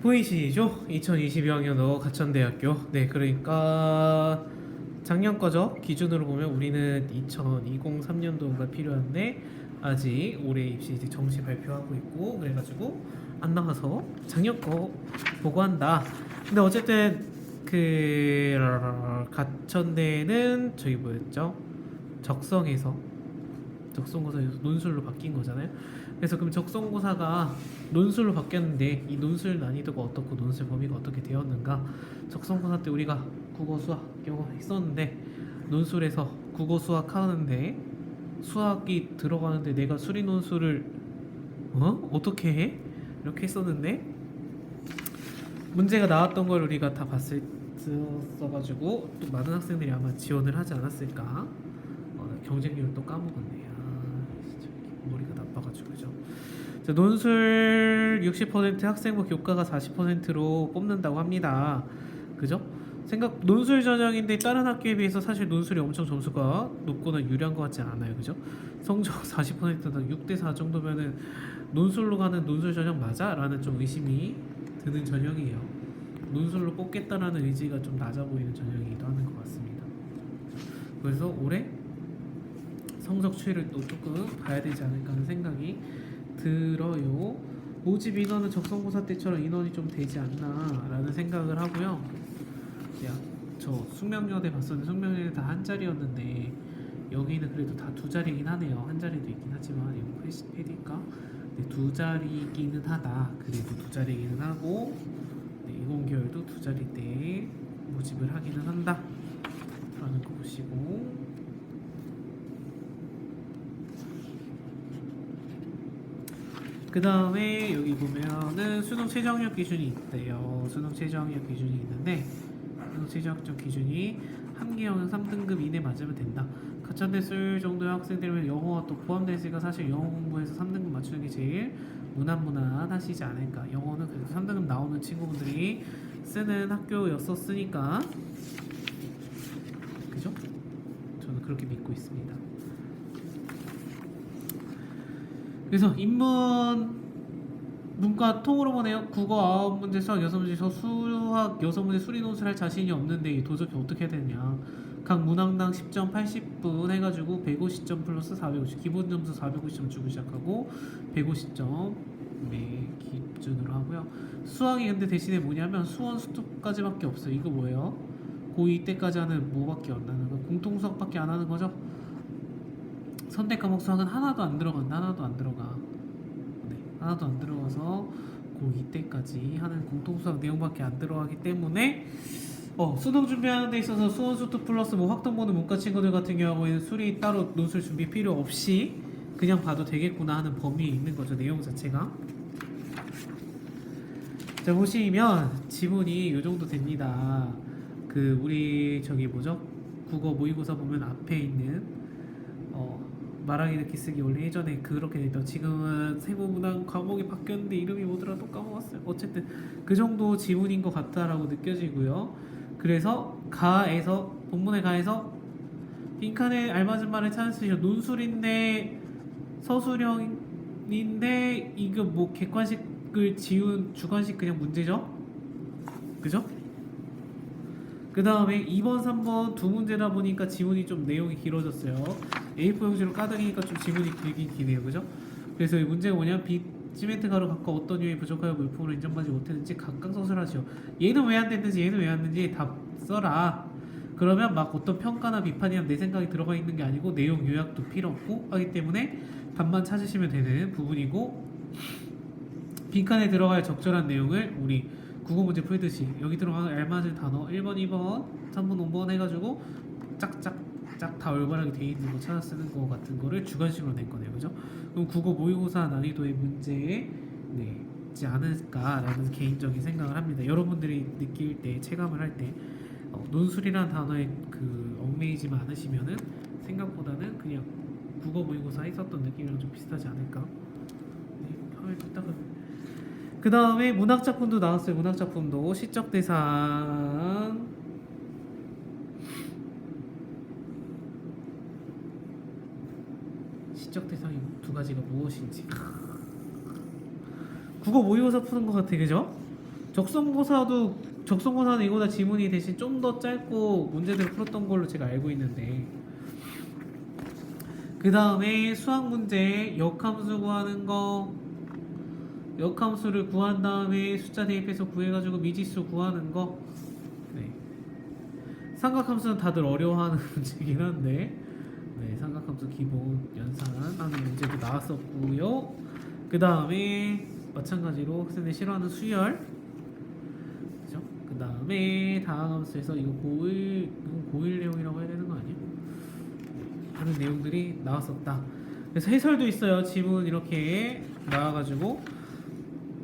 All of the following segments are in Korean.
보이시죠? 2022학년도 가천대학교. 네, 그러니까 작년 거죠. 기준으로 보면 우리는 2023년도가 필요한데 아직 올해 입시 이제 정시 발표하고 있고 그래가지고 안 나와서 작년 거 보고한다. 근데 어쨌든 그 가천대는 저희 뭐였죠? 적성에서 적성고사에서 논술로 바뀐 거잖아요. 그래서 그럼 적성고사가 논술로 바뀌었는데 이 논술 난이도가 어떻고 논술 범위가 어떻게 되었는가? 적성고사 때 우리가 국어, 수학, 영어 했었는데 논술에서 국어, 수학 하는데 수학이 들어가는데 내가 수리 논술을 어떻게 해? 이렇게 했었는데 문제가 나왔던 걸 우리가 다 봤었어가지고 또 많은 학생들이 아마 지원을 하지 않았을까? 경쟁률을 또 까먹었네. 진짜 머리가 나빠가지고 그죠. 자, 논술 60% 학생부 교과가 40%로 뽑는다고 합니다. 그죠? 논술 전형인데 다른 학교에 비해서 사실 논술이 엄청 점수가 높거나 유리한 것 같지 않아요. 그죠? 성적 40%다 6대4 정도면은 논술로 가는 논술 전형 맞아? 라는 좀 의심이 드는 전형이에요. 논술로 뽑겠다라는 의지가 좀 낮아 보이는 전형이기도 하는 것 같습니다. 그래서 올해 성적 추이를 또 조금 봐야 되지 않을까 하는 생각이 들어요. 모집 인원은 적성고사 때처럼 인원이 좀 되지 않나 라는 생각을 하고요. 저 숙명여대 봤었는데 숙명여대 다 한 자리였는데 여기는 그래도 다 두 자리긴 하네요. 한 자리도 있긴 하지만 이거 패디까 네, 두 자리기는 하다. 그래도 두 자리기는 하고 네, 이공계열도 두 자리 때 모집을 하기는 한다 라는 거 보시고, 그 다음에 여기 보면은 수능 최저학력 기준이 있대요. 수능 최저학력 기준이 있는데 수능 최저학력 기준이 함기형은 3등급 이내 맞으면 된다. 가천대쓸 정도의 학생들이면 영어가 또 포함되어 있으니까 사실 영어 공부에서 3등급 맞추는 게 제일 무난무난하시지 않을까. 영어는 그래도 3등급 나오는 친구분들이 쓰는 학교였었으니까 그죠? 저는 그렇게 믿고 있습니다. 그래서 인문 문과 통으로 보네요. 국어 9문제, 수학 6문제, 저 수학 6문제 수리 논술 할 자신이 없는데 도저히 어떻게 해야 되냐. 각 문항당 10점 80분 해가지고 150점 플러스 450 기본 점수 450점 주고 시작하고 150점 네 기준으로 하고요. 수학이 근데 대신에 뭐냐면 수원 수특까지밖에 없어요. 이거 뭐예요? 고2 때까지 하는 뭐밖에 안 나는 거? 공통 수학밖에 안 하는 거죠? 선택 과목 수학은 하나도 안 들어간다. 하나도 안 들어가. 네, 하나도 안 들어가서 고2 때까지 하는 공통 수학 내용밖에 안 들어가기 때문에 수능 준비하는 데 있어서 수원 수투 플러스 뭐 확정 보는 문과 친구들 같은 경우에는 수리 따로 논술 준비 필요 없이 그냥 봐도 되겠구나 하는 범위에 있는 거죠. 내용 자체가. 자, 보시면 지문이 요 정도 됩니다. 그 우리 저기 뭐죠? 국어 모의고사 보면 앞에 있는 말하기 듣기 쓰기 원래 예전에 그렇게 됐던, 지금은 세부문항 과목이 바뀌었는데 이름이 뭐더라 또 까먹었어요. 어쨌든 그 정도 지문인 것 같다라고 느껴지고요. 그래서 가에서 본문의 가에서 빈칸에 알맞은 말을 찾으시죠. 논술인데 서술형인데 이거 뭐 객관식을 지운 주관식 그냥 문제죠. 그죠? 그 다음에 2번, 3번 두 문제다 보니까 지문이 좀 내용이 길어졌어요. A4 용지로 까득이니까 좀 지문이 길긴 기네요. 그죠? 그래서 이 문제가 뭐냐면 시멘트 가루 각각 어떤 유형이 부족하여 물품으로 인정받지 못했는지 각각 서술하시오. 얘는 왜 안 됐는지 얘는 왜 안 됐는지 다 써라. 그러면 막 어떤 평가나 비판이나 내 생각이 들어가 있는 게 아니고 내용 요약도 필요 없고 하기 때문에 답만 찾으시면 되는 부분이고, 빈칸에 들어갈 적절한 내용을 우리 국어 문제 풀듯이 여기 들어가는 알맞은 단어 1번, 2번, 3번, 5번 해가지고 짝짝짝 다 올바르게 돼 있는 거 찾아 쓰는 거 같은 거를 주관식으로 낸 거네요. 그죠? 그럼 국어 모의고사 난이도의 문제에 있지 않을까라는 개인적인 생각을 합니다. 여러분들이 느낄 때, 체감을 할 때 논술이라는 단어에 그 얽매이지만 않으시면은 생각보다는 그냥 국어 모의고사 있었던 느낌이랑 좀 비슷하지 않을까? 네, 화면 딱. 그 다음에 문학작품도 나왔어요. 문학작품도 시적 대상 시적 대상이 두 가지가 무엇인지. 국어 모의고사 푸는 것 같아, 그죠? 적성고사는 이거보다 지문이 대신 좀 더 짧고 문제들을 풀었던 걸로 제가 알고 있는데, 그 다음에 수학 문제 역함수 구하는 거, 역함수를 구한 다음에 숫자 대입해서 구해가지고 미지수 구하는 거. 네. 삼각함수는 다들 어려워하는 문제긴 한데, 네, 삼각함수 기본 연산하는 문제도 나왔었고요. 그 다음에 마찬가지로 학생들이 싫어하는 수열, 그죠? 그 다음에 다항함수에서 이거 고일 내용이라고 해야 되는 거 아니야? 하는 내용들이 나왔었다. 그래서 해설도 있어요. 지문 이렇게 나와가지고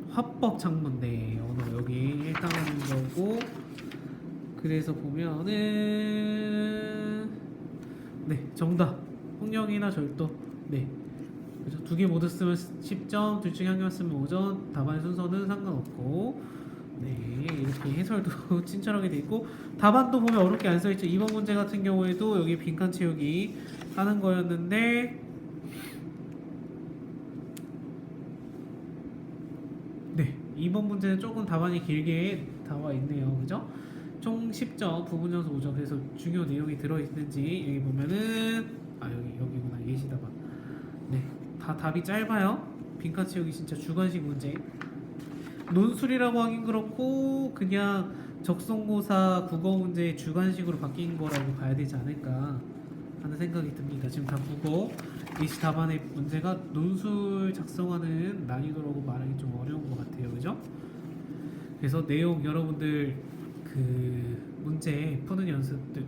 화법 창문대 언어 여기 해당하는 거고, 그래서 보면은 네 정답 홍영이나 절도 네 그죠. 두 개 모두 쓰면 10점, 둘 중에 한 개만 쓰면 5점. 답안의 순서는 상관없고, 네 이렇게 해설도 친절하게 돼 있고, 답안도 보면 어렵게 안 써있죠. 이번 문제 같은 경우에도 여기 빈칸 채우기 하는 거였는데, 네 이번 문제는 조금 답안이 길게 나와 있네요. 그죠? 총 10점, 부분 점수 5점. 그래서 중요 내용이 들어있는지 여기 보면은 여기구나. 예시 답안. 네, 다 답이 짧아요. 빈칸 채우기 진짜 주관식 문제. 논술이라고 하긴 그렇고 그냥 적성고사 국어 문제의 주관식으로 바뀐 거라고 봐야 되지 않을까 하는 생각이 듭니다. 지금 다 국어 예시 답안의 문제가 논술 작성하는 난이도라고 말하기 좀 어려운 것 같아요. 그죠? 그래서 내용 여러분들 그 문제 푸는 연습들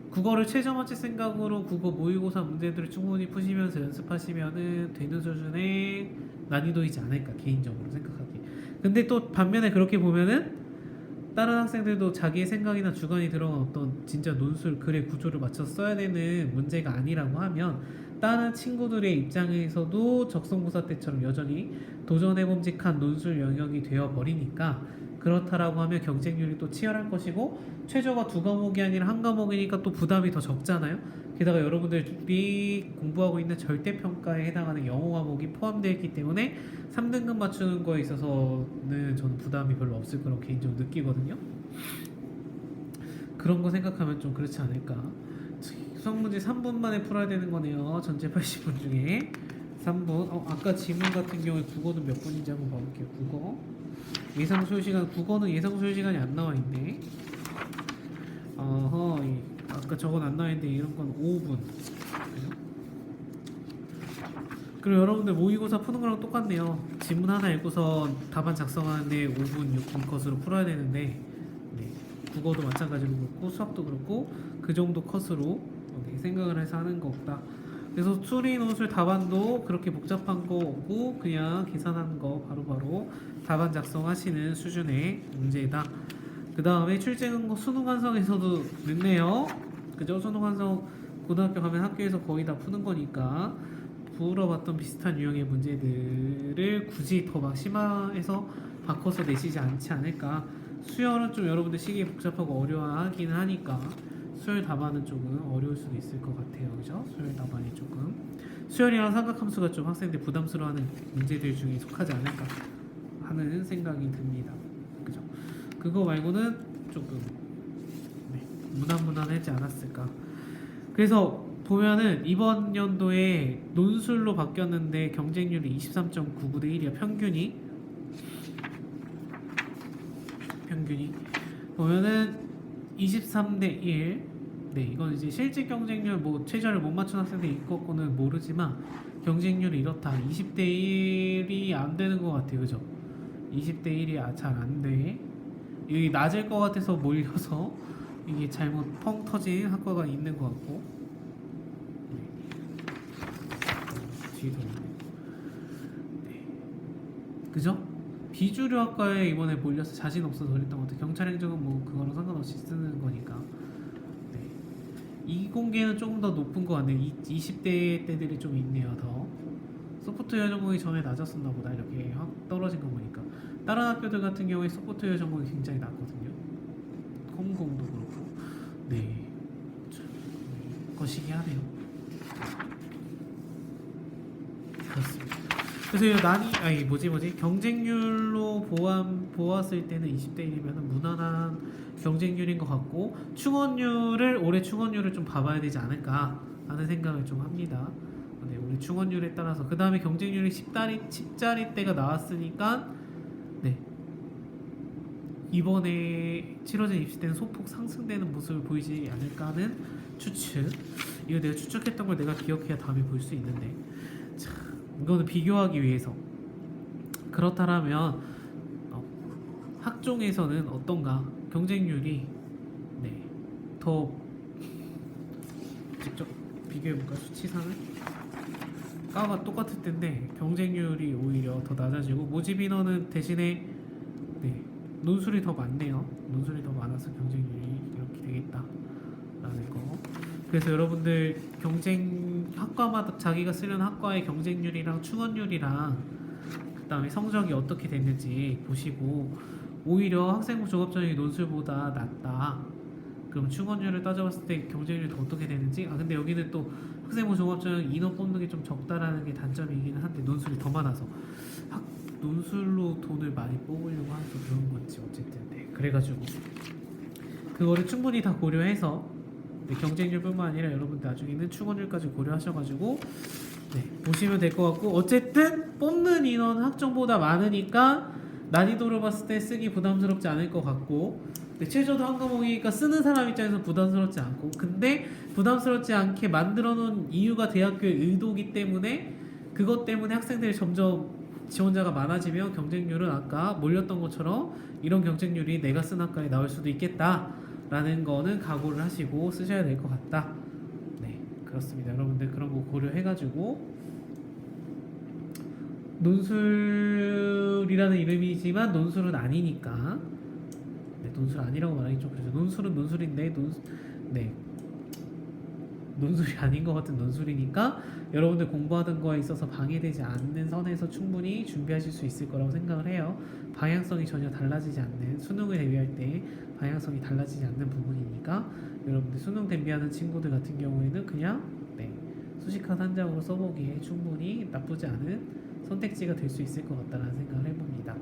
국어를 최저만치 생각으로 국어 모의고사 문제들을 충분히 푸시면서 연습하시면은 되는 수준의 난이도이지 않을까 개인적으로 생각하기. 근데 또 반면에 그렇게 보면은 다른 학생들도 자기의 생각이나 주관이 들어간 어떤 진짜 논술 글의 구조를 맞춰서 써야 되는 문제가 아니라고 하면 다른 친구들의 입장에서도 적성고사 때처럼 여전히 도전해봄직한 논술 영역이 되어버리니까, 그렇다라고 하면 경쟁률이 또 치열할 것이고 최저가 두 과목이 아니라 한 과목이니까 또 부담이 더 적잖아요. 게다가 여러분들이 공부하고 있는 절대평가에 해당하는 영어 과목이 포함되어 있기 때문에 3등급 맞추는 거에 있어서는 저는 부담이 별로 없을 거라고 개인적으로 느끼거든요. 그런 거 생각하면 좀 그렇지 않을까. 수학 문제 3분 만에 풀어야 되는 거네요. 전체 80분 중에 3분. 아까 지문 같은 경우에 국어는 몇 분인지 한번 봐볼게요. 국어 예상 소요 시간, 국어는 예상 소요 시간이 안 나와 있네. 아까 저건 안 나와 있는데 이런 건 5분. 그리고 여러분들 모의고사 푸는 거랑 똑같네요. 지문 하나 읽고서 답안 작성하는데 5분, 6분 컷으로 풀어야 되는데, 네, 국어도 마찬가지로 그렇고 수학도 그렇고 그 정도 컷으로 생각을 해서 하는 거 없다. 그래서 추리 논술 답안도 그렇게 복잡한 거 없고 그냥 계산하는 거 바로바로 답안 작성하시는 수준의 문제다. 그 다음에 출제응고 수능 완성에서도 늦네요. 그죠? 수능 완성 고등학교 가면 학교에서 거의 다 푸는 거니까 물어봤던 비슷한 유형의 문제들을 굳이 더 막 심화해서 바꿔서 내시지 않지 않을까. 수열은 좀 여러분들 시기 복잡하고 어려워하기는 하니까 수열 답안은 조금 어려울 수도 있을 것 같아요. 그죠? 수열 답안이 조금 수열이랑 삼각함수가 좀 학생들 부담스러워하는 문제들 중에 속하지 않을까 하는 생각이 듭니다. 그죠? 그거 말고는 조금 무난무난하지 않았을까. 그래서 보면은 이번 연도에 논술로 바뀌었는데 경쟁률이 23.99 대 1이야. 평균이 보면은 23대 1. 네, 이건 이제 실제 경쟁률 뭐 최저를 못 맞춘 학생들이 있겠고는 모르지만 경쟁률이 이렇다. 20대 1이 안 되는 것 같아요. 그죠? 20대 1이 잘 안 돼. 여기 낮을 것 같아서 몰려서 이게 잘못 펑 터진 학과가 있는 것 같고. 뒤도 네. 그죠? 비주류 학과에 이번에 몰려서 자신 없어서 그랬던 것 같아요. 경찰행정은 뭐 그거랑 상관없이 쓰는 거니까. 네. 이공계는 조금 더 높은 것 같네요. 20대 때들이 좀 있네요. 더 소프트웨어 전공이 전에 낮았었나 보다. 이렇게 확 떨어진 거 보니까 다른 학교들 같은 경우에 소프트웨어 전공이 굉장히 낮거든요. 컴공도 그렇고. 네, 거시기 하네요. 그렇습니다. 그래서 경쟁률로 보았을 때는 20대 1이면 무난한 경쟁률인 것 같고 올해 충원률을 좀 봐봐야 되지 않을까 하는 생각을 좀 합니다. 네, 올해 충원률에 따라서 그 다음에 경쟁률이 10자리대가 나왔으니까 네, 이번에 치러진 입시 때는 소폭 상승되는 모습을 보이지 않을까 하는 추측. 이거 내가 추측했던 걸 내가 기억해야 다음에 볼 수 있는데, 자, 이거는 비교하기 위해서. 그렇다면 학종에서는 어떤가? 경쟁률이 네, 더 직접 비교해볼까? 수치상을 과가 똑같을 텐데 경쟁률이 오히려 더 낮아지고 모집 인원은 대신에 네, 논술이 더 많네요. 논술이 더 많아서 경쟁률이 이렇게 되겠다라는 거. 그래서 여러분들 학과마다 자기가 쓰려는 학과의 경쟁률이랑 충원률이랑 그다음에 성적이 어떻게 됐는지 보시고 오히려 학생부 종합전형이 논술보다 낫다. 그럼 충원률을 따져봤을 때 경쟁률이 더 어떻게 되는지. 근데 여기는 또 학생부 종합전형 인원 뽑는 게 좀 적다라는 게 단점이기는 한데 논술이 더 많아서 논술로 돈을 많이 뽑으려고 해서 그런 건지 어쨌든 네. 그래가지고 그거를 충분히 다 고려해서 네, 경쟁률뿐만 아니라 여러분 나중에는 충원률까지 고려하셔가지고 네, 보시면 될 것 같고 어쨌든 뽑는 인원 학종보다 많으니까 난이도를 봤을 때 쓰기 부담스럽지 않을 것 같고 네, 최저도 한 과목이니까 쓰는 사람 입장에서 부담스럽지 않고 근데 부담스럽지 않게 만들어 놓은 이유가 대학교의 의도기 때문에 그것 때문에 학생들이 점점 지원자가 많아지면 경쟁률은 아까 몰렸던 것처럼 이런 경쟁률이 내가 쓴 학과에 나올 수도 있겠다라는 거는 각오를 하시고 쓰셔야 될 것 같다. 네, 그렇습니다. 여러분들 그런 거 고려해가지고 논술이라는 이름이지만 논술은 아니니까 네, 논술 아니라고 말하기 좀 그렇죠. 논술은 논술인데 네, 논술이 아닌 것 같은 논술이니까 여러분들 공부하던 거에 있어서 방해되지 않는 선에서 충분히 준비하실 수 있을 거라고 생각을 해요. 방향성이 전혀 달라지지 않는 수능을 대비할 때 방향성이 달라지지 않는 부분이니까 여러분들 수능 대비하는 친구들 같은 경우에는 그냥 네, 수식한 한 장으로 써보기에 충분히 나쁘지 않은 선택지가 될 수 있을 것 같다는 생각을 해봅니다.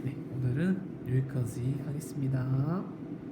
네, 오늘은 여기까지 하겠습니다.